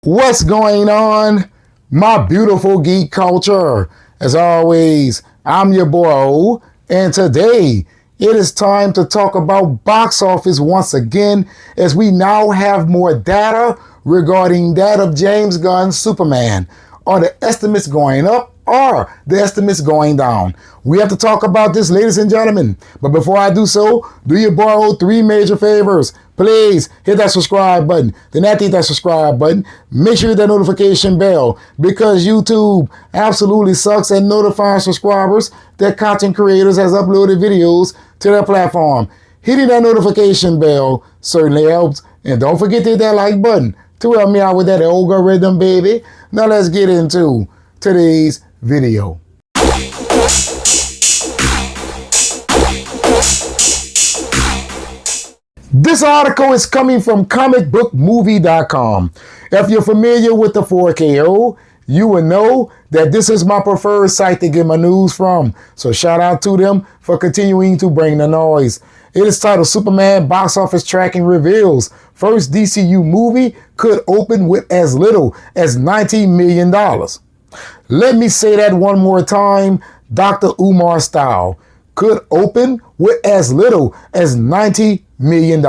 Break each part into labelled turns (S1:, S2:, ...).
S1: What's going on, my beautiful geek culture? As always, I'm your boy O, and today it is time to talk about box office once again, as we now have more data regarding that of James Gunn's Superman. Are the estimates going up or the estimates going down? We have to talk about this, ladies and gentlemen. But before I do so, do your boy three major favors. Please hit that subscribe button. Then after you hit that subscribe button, make sure you hit that notification bell, because YouTube absolutely sucks at notifying subscribers that content creators has uploaded videos to their platform. Hitting that notification bell certainly helps. And don't forget to hit that like button to help me out with that algorithm, baby. Now let's get into today's video. This article is coming from comicbookmovie.com. If you're familiar with the 4KO, you will know that this is my preferred site to get my news from. So shout out to them for continuing to bring the noise. It is titled Superman Box Office Tracking Reveals First DCU Movie Could Open with as little as $19 million. Let me say that one more time, Dr. Umar style. Could open with as little as $90 million.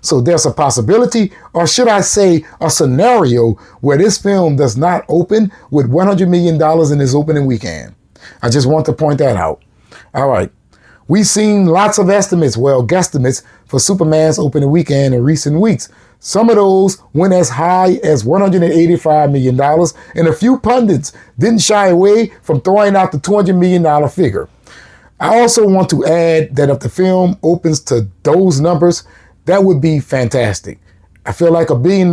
S1: So there's a possibility, or should I say a scenario, where this film does not open with $100 million in its opening weekend. I just want to point that out. All right. We've seen lots of estimates, guesstimates, for Superman's opening weekend in recent weeks. Some of those went as high as $185 million, and a few pundits didn't shy away from throwing out the $200 million figure. I also want to add that if the film opens to those numbers, that would be fantastic. I feel like $1 billion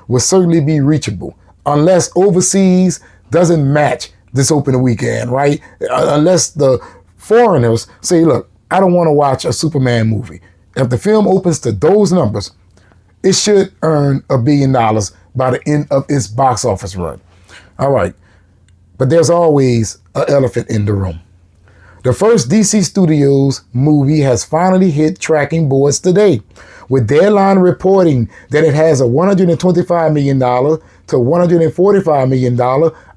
S1: would certainly be reachable, unless overseas doesn't match this opening weekend, right? Unless the foreigners say, look, I don't want to watch a Superman movie. If the film opens to those numbers, it should earn $1 billion by the end of its box office run. All right, but there's always an elephant in the room. The first DC Studios movie has finally hit tracking boards today, with Deadline reporting that it has a $125 million to $145 million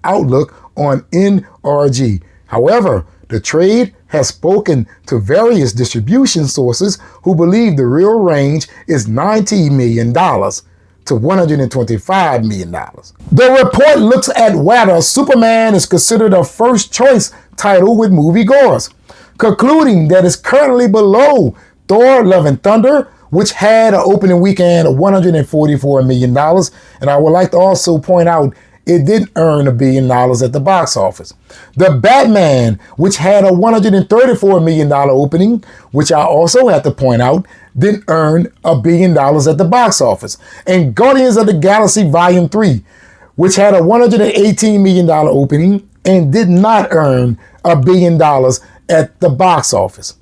S1: outlook on NRG. However, the trade has spoken to various distribution sources who believe the real range is $90 million to $125 million. The report looks at whether Superman is considered a first choice title with moviegoers, concluding that it's currently below Thor: Love and Thunder, which had an opening weekend of $144 million. And I would like to also point out it didn't earn $1 billion at the box office. The Batman, which had a $134 million opening, which I also have to point out, didn't earn $1 billion at the box office. And Guardians of the Galaxy Volume 3, which had a $118 million opening and did not earn $1 billion at the box office.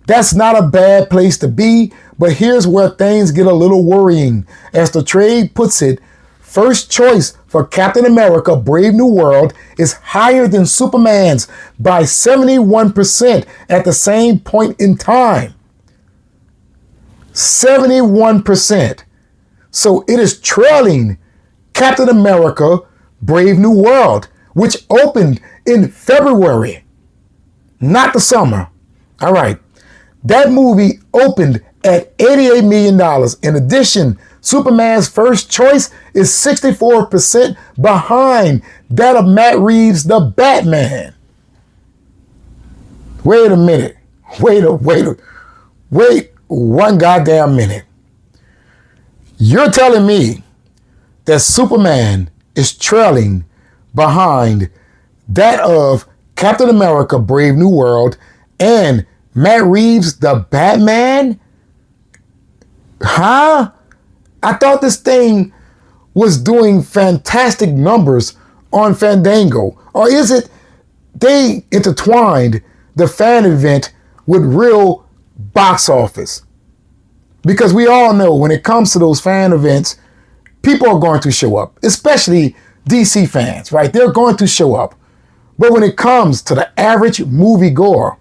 S1: That's not a bad place to be, but here's where things get a little worrying. As the trade puts it, first choice for Captain America: Brave New World is higher than Superman's by 71% at the same point in time. 71%. So it is trailing Captain America: Brave New World, which opened in February, not the summer. All right. That movie opened at $88 million. In addition, Superman's first choice is 64% behind that of Matt Reeves' The Batman. Wait a minute. Wait one goddamn minute. You're telling me that Superman is trailing behind that of Captain America: Brave New World and Matt Reeves' The Batman? Huh? I thought this thing was doing fantastic numbers on Fandango. Or is it they intertwined the fan event with real box office? Because we all know when it comes to those fan events, people are going to show up, especially DC fans, right? They're going to show up. But when it comes to the average moviegoer,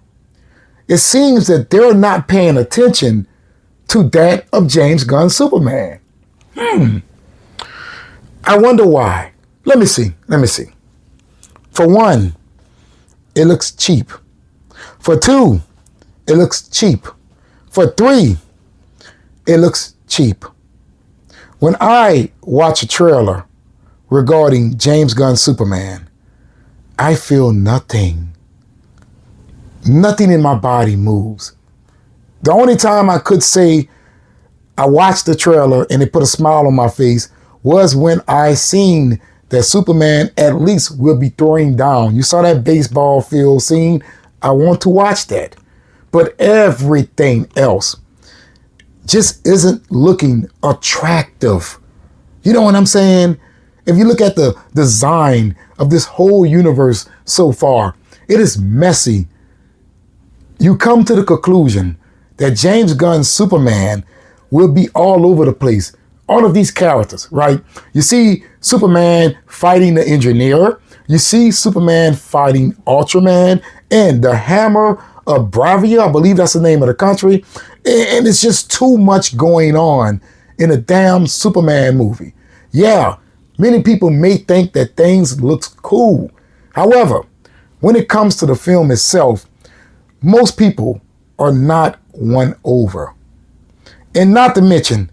S1: it seems that they're not paying attention to that of James Gunn's Superman. I wonder why. Let me see. For one, it looks cheap. For two, it looks cheap. For three, it looks cheap. When I watch a trailer regarding James Gunn's Superman, I feel nothing. Nothing in my body moves. The only time I could say I watched the trailer and it put a smile on my face was when I seen that Superman at least will be throwing down. You saw that baseball field scene? I want to watch that. But everything else just isn't looking attractive. You know what I'm saying? If you look at the design of this whole universe so far, it is messy. You come to the conclusion that James Gunn's Superman will be all over the place. All of these characters, right? You see Superman fighting the Engineer. You see Superman fighting Ultraman and the Hammer of Bravia. I believe that's the name of the country. And it's just too much going on in a damn Superman movie. Yeah, many people may think that things look cool. However, when it comes to the film itself, most people are not won over. And not to mention,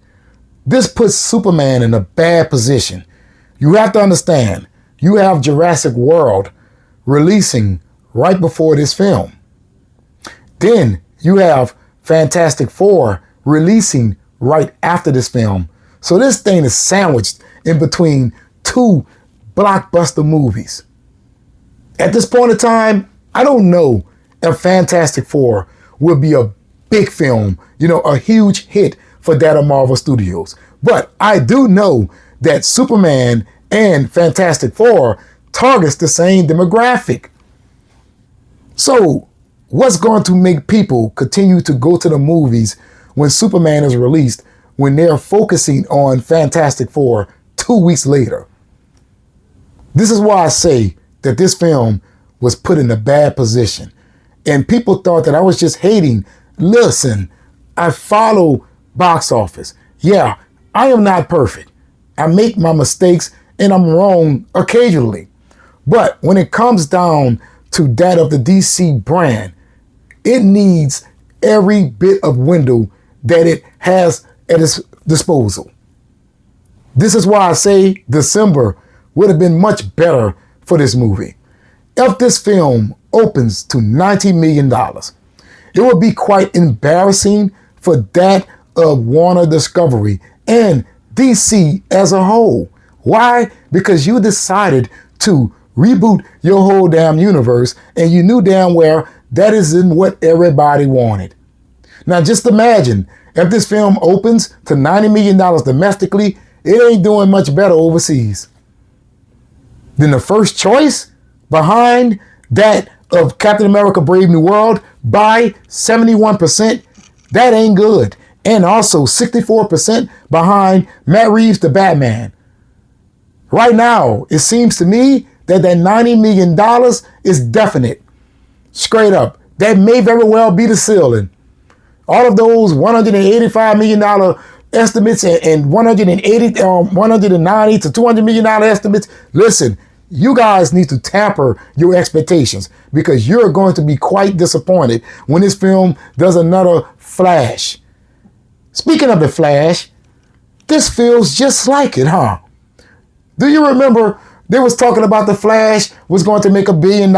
S1: this puts Superman in a bad position. You have to understand, you have Jurassic World releasing right before this film. Then you have Fantastic Four releasing right after this film. So this thing is sandwiched in between two blockbuster movies. At this point in time, I don't know if Fantastic Four will be a big film, a huge hit for that of Marvel Studios. But I do know that Superman and Fantastic Four targets the same demographic. So what's going to make people continue to go to the movies when Superman is released when they're focusing on Fantastic Four 2 weeks later? This is why I say that this film was put in a bad position. And people thought that I was just hating. Listen, I follow box office. Yeah, I am not perfect. I make my mistakes and I'm wrong occasionally. But when it comes down to that of the DC brand, it needs every bit of window that it has at its disposal. This is why I say December would have been much better for this movie. If this film opens to $90 million, it would be quite embarrassing for that of Warner Discovery and DC as a whole. Why? Because you decided to reboot your whole damn universe and you knew damn well that isn't what everybody wanted. Now just imagine if this film opens to $90 million domestically, it ain't doing much better overseas. Then the first choice behind that of Captain America Brave New World by 71%, that ain't good. And also 64% behind Matt Reeves' The Batman. Right now, it seems to me that $90 million is definite. Straight up. That may very well be the ceiling. All of those $185 million estimates and $190 to $200 million estimates, listen, you guys need to tamper your expectations because you're going to be quite disappointed when this film does another Flash. Speaking of the Flash, this feels just like it, huh? Do you remember they was talking about the Flash was going to make $1 billion.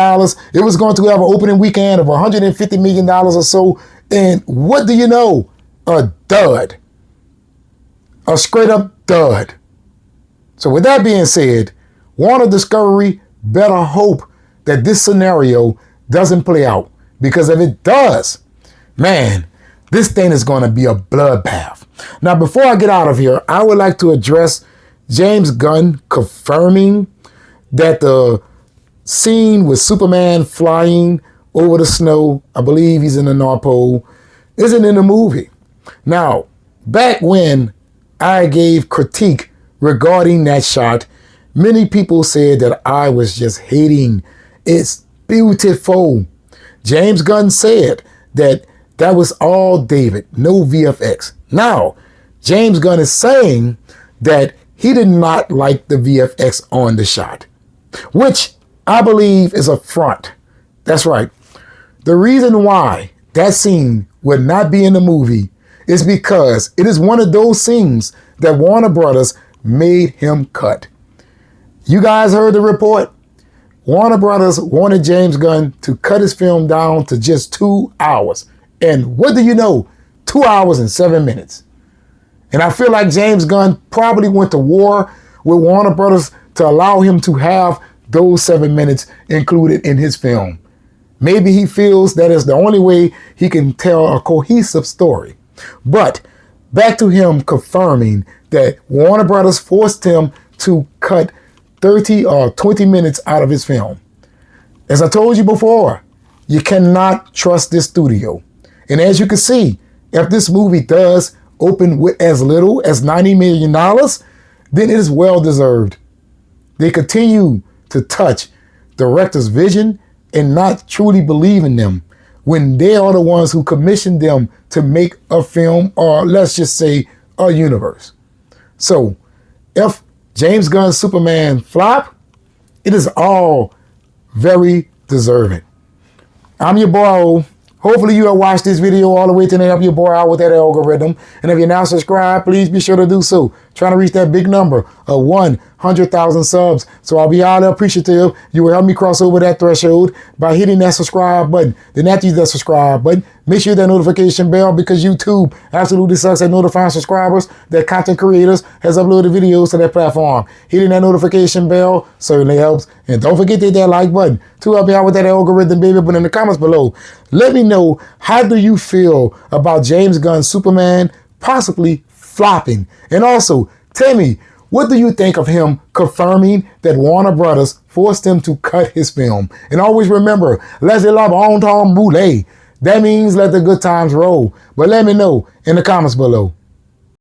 S1: It was going to have an opening weekend of $150 million or so. And what do you know? A dud. A straight up dud. So with that being said, Warner Discovery better hope that this scenario doesn't play out. Because if it does, man, this thing is going to be a bloodbath. Now, before I get out of here, I would like to address James Gunn confirming that the scene with Superman flying over the snow, I believe he's in the North Pole, isn't in the movie. Now, back when I gave critique regarding that shot, many people said that I was just hating. It's beautiful. James Gunn said that that was all David, no VFX. Now, James Gunn is saying that he did not like the VFX on the shot, which I believe is a front. That's right. The reason why that scene would not be in the movie is because it is one of those scenes that Warner Brothers made him cut. You guys heard the report? Warner Brothers wanted James Gunn to cut his film down to just 2 hours. And what do you know? 2 hours and 7 minutes. And I feel like James Gunn probably went to war with Warner Brothers to allow him to have those 7 minutes included in his film. Maybe he feels that is the only way he can tell a cohesive story. But back to him confirming that Warner Brothers forced him to cut 30 or 20 minutes out of his film. As I told you before, you cannot trust this studio. And as you can see, if this movie does open with as little as $90 million, then it is well deserved. They continue to touch directors' vision and not truly believe in them when they are the ones who commissioned them to make a film, or let's just say a universe. So if James Gunn's Superman flop, it is all very deserving. I'm your boy O. Hopefully you have watched this video all the way to the end, help your boy out with that algorithm. And if you're not subscribed, please be sure to do so. Trying to reach that big number of 100,000 subs. So I'll be highly appreciative. You will help me cross over that threshold by hitting that subscribe button. Then after you hit that subscribe button, make sure that notification bell, because YouTube absolutely sucks at notifying subscribers that content creators has uploaded videos to their platform. Hitting that notification bell certainly helps. And don't forget to hit that like button to help me out with that algorithm, baby. But in the comments below, let me know, how do you feel about James Gunn's Superman possibly flopping? And also, tell me, what do you think of him confirming that Warner Brothers forced him to cut his film? And always remember, laissez la bon temps brûler. That means let the good times roll. But let me know in the comments below.